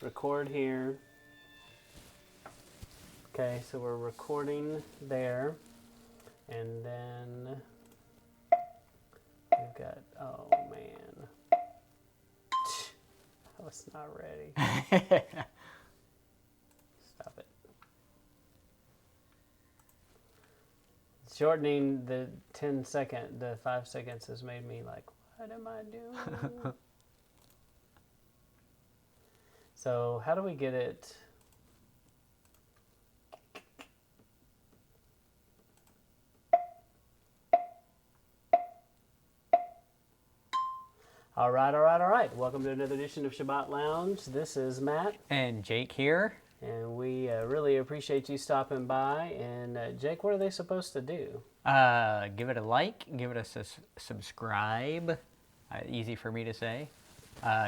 record here. Okay, so we're recording there. And then we've got, oh man. I was not ready. Stop it. Shortening the 5 seconds has made me like, what am I doing? So how do we get it? All right. Welcome to another edition of Sabbath Lounge. This is Matt. And Jake here. And we really appreciate you stopping by. And Jake, what are they supposed to do? Give it a like, give it a subscribe. Easy for me to say.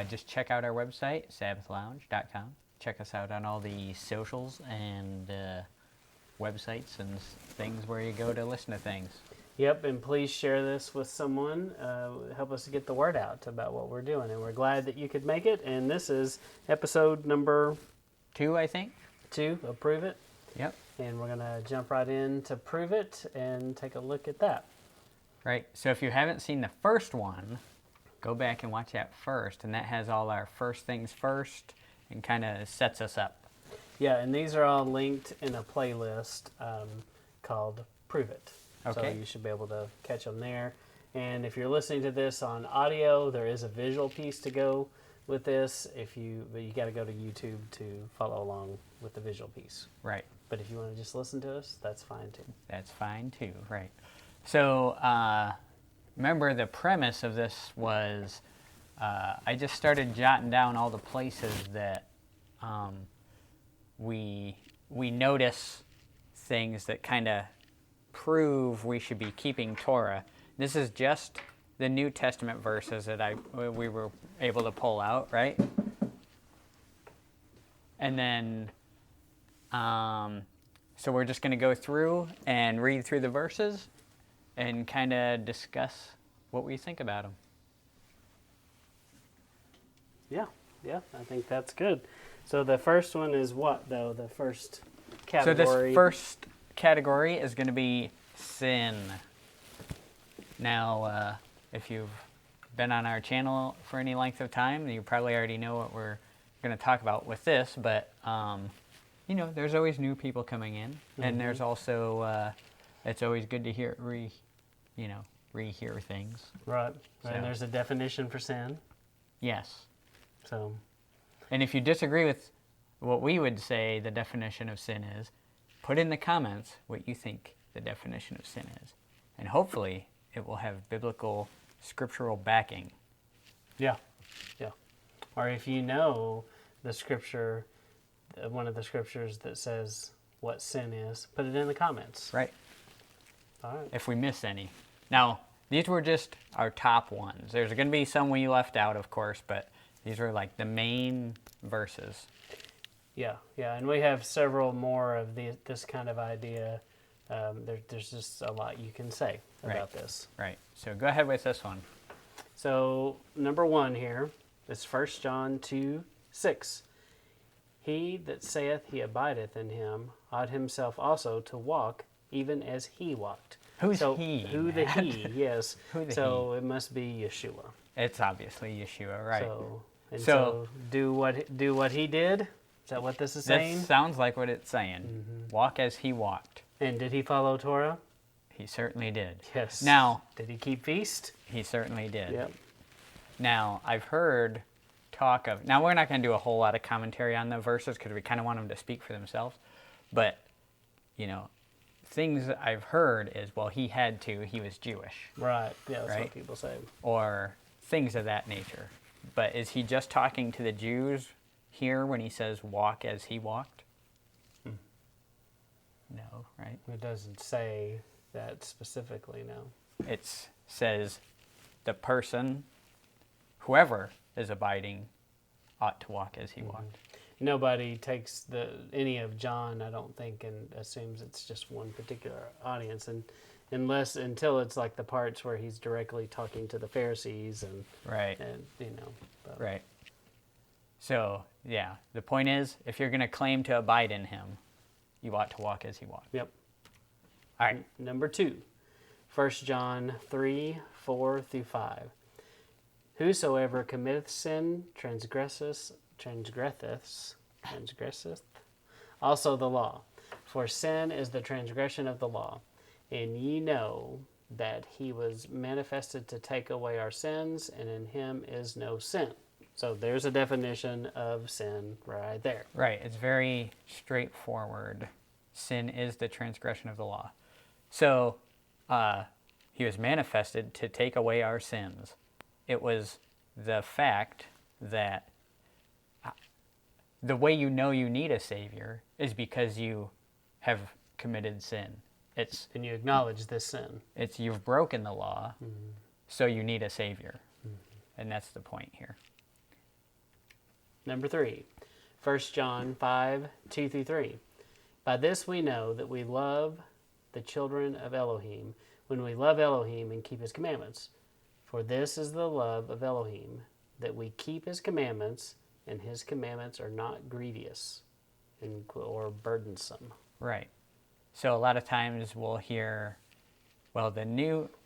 Just check out our website, sabbathlounge.com. Check us out on all the socials and websites and things where you go to listen to things. Yep, and please share this with someone. Help us to get the word out about what we're doing. And we're glad that you could make it. And this is episode number 2, I think. 2 of Prove It. Yep. And we're going to jump right in to Prove It and take a look at that. Right. So if you haven't seen the first one, go back and watch that first. And that has all our first things first and kind of sets us up. Yeah, and these are all linked in a playlist called Prove It. Okay. So you should be able to catch them there. And if you're listening to this on audio, there is a visual piece to go with this. But you got to go to YouTube to follow along with the visual piece. Right. But if you want to just listen to us, that's fine too. That's fine too, right. So remember the premise of this was I just started jotting down all the places that we notice things that kind of prove we should be keeping Torah. This is just the New Testament verses that we were able to pull out, right? And then, so we're just going to go through and read through the verses and kind of discuss what we think about them. Yeah, I think that's good. So the first one is what, though? The first category? So this first category is going to be sin. Now, if you've been on our channel for any length of time, you probably already know what we're going to talk about with this, but there's always new people coming in, and there's also it's always good to rehear things. Right. So. And there's a definition for sin. Yes. So. And if you disagree with what we would say the definition of sin is, put in the comments what you think the definition of sin is. And hopefully it will have biblical, scriptural backing. Yeah. Or if you know the scripture, one of the scriptures that says what sin is, put it in the comments. Right. All right. If we miss any. Now, these were just our top ones. There's going to be some we left out, of course, but these were like the main verses. Yeah, and we have several more of this kind of idea. There's just a lot you can say about this. Right, so go ahead with this one. So, number 1 here is 1 John 2:6. He that saith he abideth in him ought himself also to walk even as he walked. Who's he? Who the he, yes. Who the so it must be Yeshua. It's obviously Yeshua, right. So do what he did? Is that what this is saying? That sounds like what it's saying. Mm-hmm. Walk as he walked. And did he follow Torah? He certainly did. Yes. Now, did he keep feast? He certainly did. Yep. Now, I've heard talk of... Now, we're not going to do a whole lot of commentary on the verses because we kind of want them to speak for themselves. But, things I've heard is, well, he had to. He was Jewish. Right. Yeah, that's what people say. Or things of that nature. But is he just talking to the Jews here when he says walk as he walked? No, right? It doesn't say that specifically, no. It says the person, whoever is abiding, ought to walk as he walked. Nobody takes any of John, I don't think, and assumes it's just one particular audience, and until it's like the parts where he's directly talking to the Pharisees and right. and Right. So, yeah, the point is, if you're going to claim to abide in him, you ought to walk as he walked. Yep. All right. Number 2, 1 John 3, 4 through 5. Whosoever committeth sin transgresseth also the law. For sin is the transgression of the law. And ye know that he was manifested to take away our sins, and in him is no sin. So there's a definition of sin right there. Right. It's very straightforward. Sin is the transgression of the law. So he was manifested to take away our sins. It was the fact that the way you know you need a Savior is because you have committed sin. And you acknowledge this sin. It's you've broken the law, so you need a Savior. And that's the point here. Number 3, 1 John 5, 2 through 3. By this we know that we love the children of Elohim, when we love Elohim and keep his commandments. For this is the love of Elohim, that we keep his commandments, and his commandments are not grievous or burdensome. Right. So a lot of times we'll hear, well,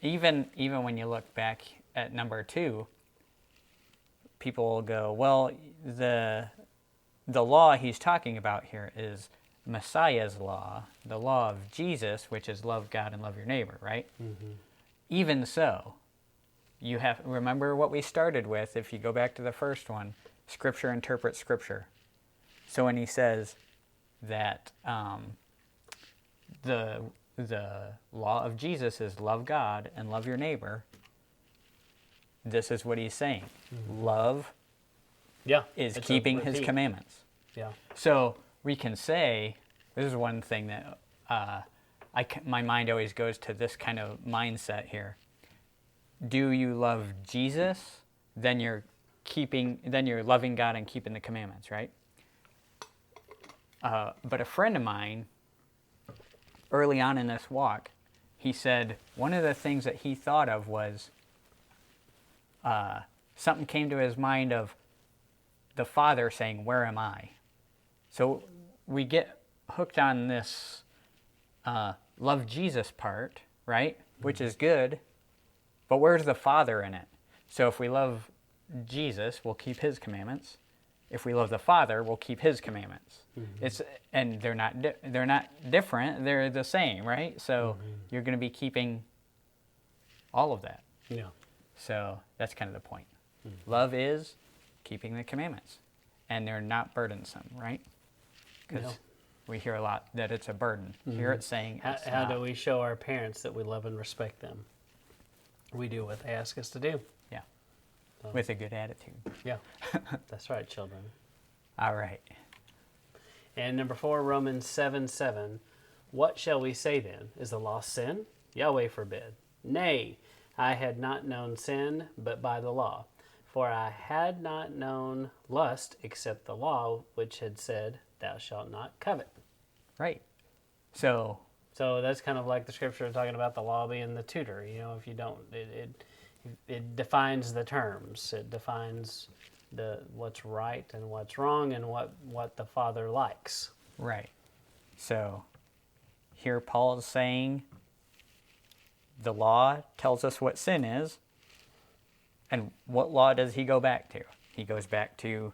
even when you look back at number 2, people will go, well, the law he's talking about here is Messiah's law, the law of Jesus, which is love God and love your neighbor, right? Mm-hmm. Even so, you have, remember what we started with, if you go back to the first one, Scripture interprets Scripture. So when he says that the law of Jesus is love God and love your neighbor, this is what he's saying. Mm-hmm. Love is keeping his commandments. Yeah. So we can say, this is one thing that my mind always goes to this kind of mindset here. Do you love Jesus? Then you're loving God and keeping the commandments, right? But a friend of mine, early on in this walk, he said one of the things that he thought of was something came to his mind of the Father saying, "Where am I?" So we get hooked on this love Jesus part, right? Which is good, but where's the Father in it? So if we love Jesus, we'll keep his commandments. If we love the Father, we'll keep his commandments. Mm-hmm. And they're not different, they're the same, right? So you're going to be keeping all of that. Yeah. So that's kind of the point. Mm-hmm. Love is keeping the commandments, and they're not burdensome, right? Because we hear a lot that it's a burden. Mm-hmm. Here it's saying it's how do we show our parents that we love and respect them? We do what they ask us to do. Yeah. With a good attitude. Yeah. That's right, children. All right. And number 4, Romans 7:7. What shall we say then? Is the law sin? Yahweh forbid. Nay, I had not known sin but by the law. For I had not known lust except the law, which had said, thou shalt not covet. Right. So that's kind of like the scripture talking about the law being the tutor. You know, if you don't, it defines the terms. It defines what's right and what's wrong and what the Father likes. Right. So here Paul is saying the law tells us what sin is. And what law does he go back to? He goes back to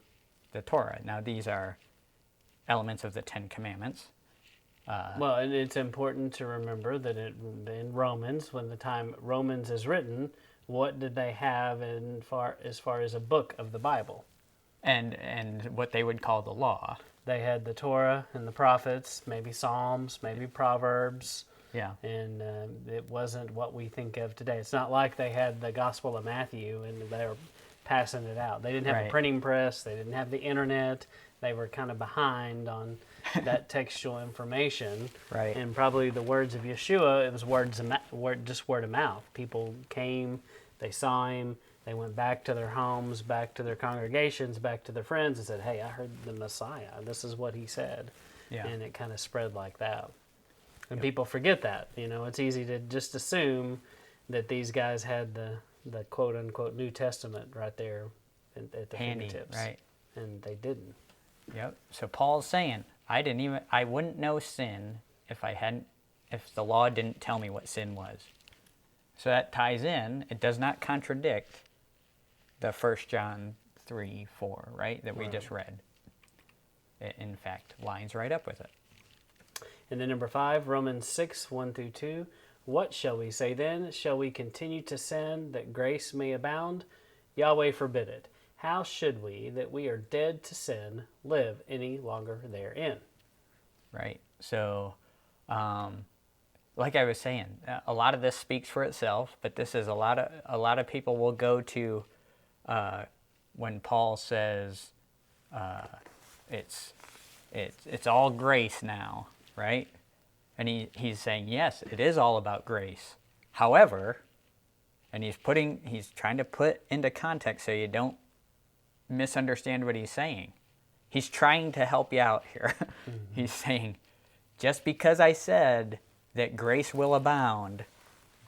the Torah. Now these are elements of the Ten Commandments. Well, and it's important to remember that in Romans, when the time Romans is written, what did they have as far as a book of the Bible? And what they would call the law. They had the Torah and the prophets, maybe Psalms, maybe Proverbs. Yeah. And it wasn't what we think of today. It's not like they had the Gospel of Matthew and they were passing it out. They didn't have a printing press. They didn't have the internet. They were kind of behind on that textual information. Right. And probably the words of Yeshua, it was just word of mouth. People came, they saw him, they went back to their homes, back to their congregations, back to their friends and said, hey, I heard the Messiah. This is what he said. Yeah. And it kind of spread like that. And people forget that. You know, it's easy to just assume that these guys had the quote-unquote New Testament right there at their handy, fingertips. Right. and they didn't. Yep. So Paul's saying, I wouldn't know sin if the law didn't tell me what sin was. So that ties in. It does not contradict the 1 John 3:4, right, that we just read. It, in fact, lines right up with it. And then number 5, Romans 6:1-2. What shall we say then? Shall we continue to sin that grace may abound? Yahweh forbid it. How should we, that we are dead to sin, live any longer therein? Right. So, like I was saying, a lot of this speaks for itself, but this is a lot of people will go to when Paul says it's all grace now, right? And he's saying, yes, it is all about grace. However, and he's trying to put into context so you don't misunderstand what he's saying. He's trying to help you out here. Mm-hmm. He's saying, just because I said that grace will abound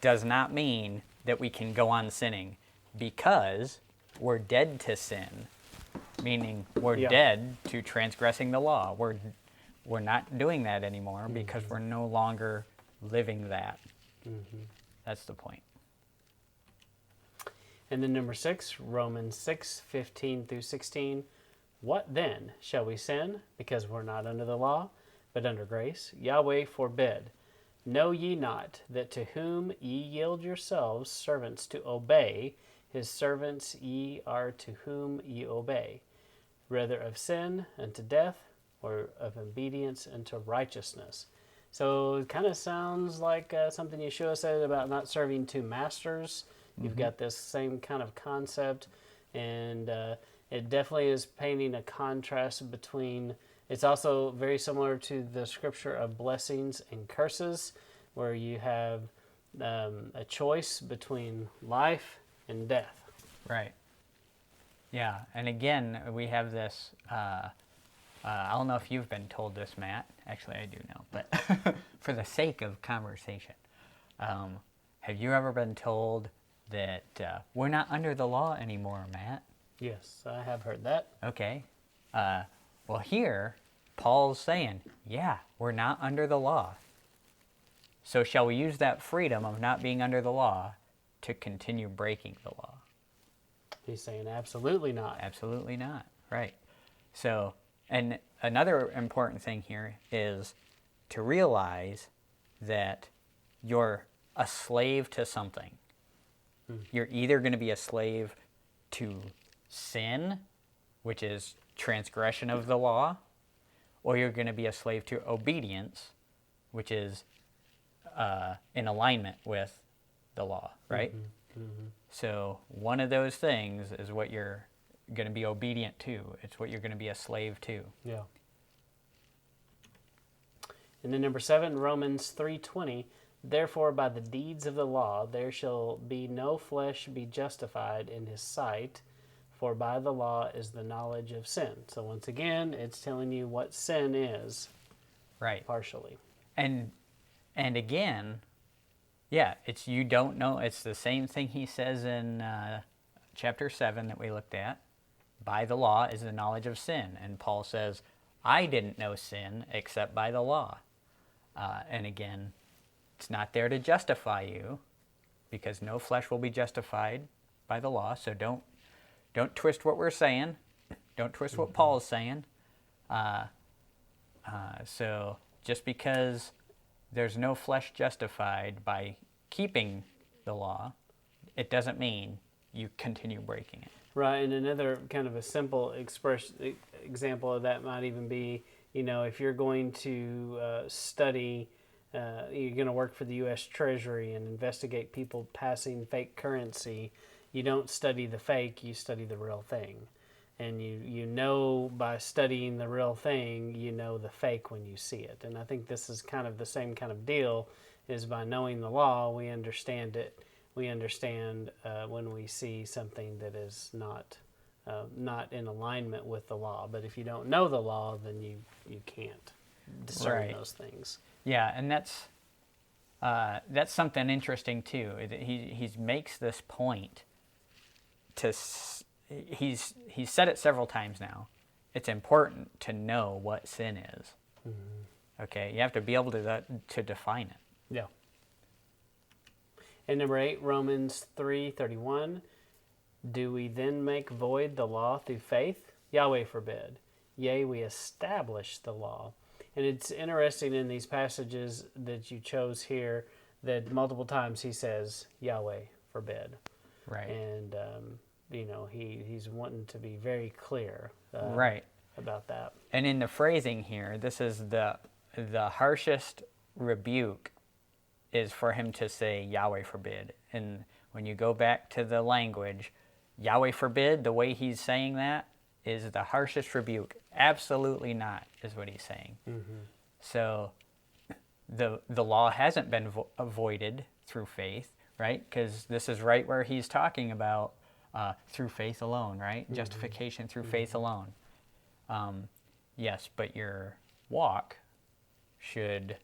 does not mean that we can go on sinning, because we're dead to sin, meaning we're dead to transgressing the law. We're not doing that anymore because we're no longer living that. Mm-hmm. That's the point. And then number 6, Romans 6:15-16. What then? Shall we sin because we're not under the law, but under grace? Yahweh forbid. Know ye not that to whom ye yield yourselves servants to obey, his servants ye are to whom ye obey, whether of sin unto death, or of obedience unto righteousness. So it kind of sounds like something Yeshua said about not serving two masters. Mm-hmm. You've got this same kind of concept, and it definitely is painting a contrast between. It's also very similar to the scripture of blessings and curses, where you have a choice between life and death. Right. Yeah, and again, we have this. I don't know if you've been told this, Matt. Actually, I do know, but for the sake of conversation, have you ever been told that we're not under the law anymore, Matt? Yes, I have heard that. Okay. Well, here, Paul's saying, yeah, we're not under the law. So shall we use that freedom of not being under the law to continue breaking the law? He's saying absolutely not. Absolutely not. Right. So, and another important thing here is to realize that you're a slave to something. You're either going to be a slave to sin, which is transgression of the law, or you're going to be a slave to obedience, which is in alignment with the law, right? Mm-hmm. Mm-hmm. So one of those things is what you're going to be obedient to. It's what you're going to be a slave to. Yeah. And then number 7, Romans 3:20. Therefore, by the deeds of the law, there shall be no flesh be justified in his sight, for by the law is the knowledge of sin. So once again, it's telling you what sin is. Right. Partially. And again, yeah, it's you don't know. It's the same thing he says in chapter 7 that we looked at. By the law is the knowledge of sin. And Paul says, I didn't know sin except by the law. And again, it's not there to justify you, because no flesh will be justified by the law. So don't twist what we're saying. Don't twist what Paul's saying. So just because there's no flesh justified by keeping the law, it doesn't mean you continue breaking it. Right, and another kind of a simple example of that might even be, if you're going to study, you're going to work for the U.S. Treasury and investigate people passing fake currency, you don't study the fake, you study the real thing. And you know by studying the real thing, you know the fake when you see it. And I think this is kind of the same kind of deal, is by knowing the law, we understand it. We understand when we see something that is not in alignment with the law. But if you don't know the law, then you can't discern those things. Yeah, and that's something interesting too. He makes this point to. He's said it several times now, it's important to know what sin is. Okay, you have to be able to define it. Yeah. And number 8, Romans 3:31. Do we then make void the law through faith? Yahweh forbid. Yea, we establish the law. And it's interesting in these passages that you chose here that multiple times he says, Yahweh forbid. Right. And, he's wanting to be very clear Right. about that. And in the phrasing here, this is the harshest rebuke is for him to say Yahweh forbid. And when you go back to the language, Yahweh forbid, the way he's saying that is the harshest rebuke. Absolutely not, is what he's saying. So the law hasn't been avoided through faith, right? Because this is right where he's talking about through faith alone, right? Justification through faith alone. Yes, but your walk should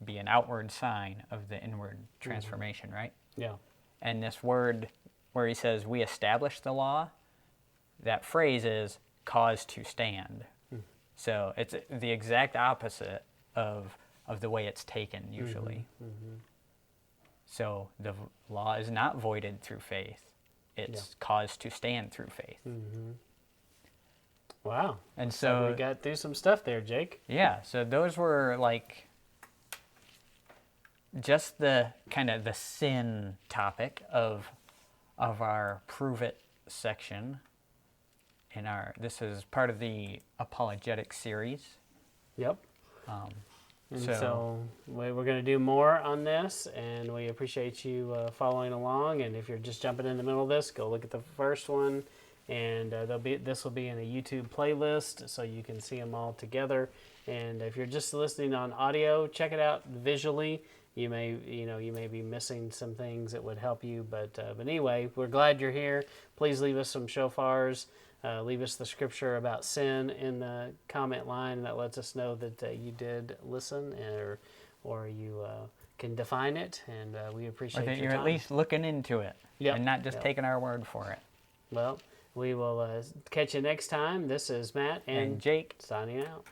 be an outward sign of the inward transformation, right? Yeah. And this word where he says, we establish the law, that phrase is cause to stand. So it's the exact opposite of the way it's taken usually. So the law is not voided through faith. It's cause to stand through faith. Wow. And so we got through some stuff there, Jake. Yeah, so those were like just the kind of the sin topic of our Prove It section. This is part of the apologetic series. Yep. And so we're going to do more on this, and we appreciate you following along. And if you're just jumping in the middle of this, go look at the first one, and this will be in a YouTube playlist, so you can see them all together. And if you're just listening on audio, check it out visually. You may be missing some things that would help you, but anyway, we're glad you're here. Please leave us some shofars. Leave us the scripture about sin in the comment line. That lets us know that you did listen, or you can define it, and we appreciate or that your you're time. at least looking into it and not just taking our word for it. Well, we will catch you next time. This is Matt And Jake. signing out.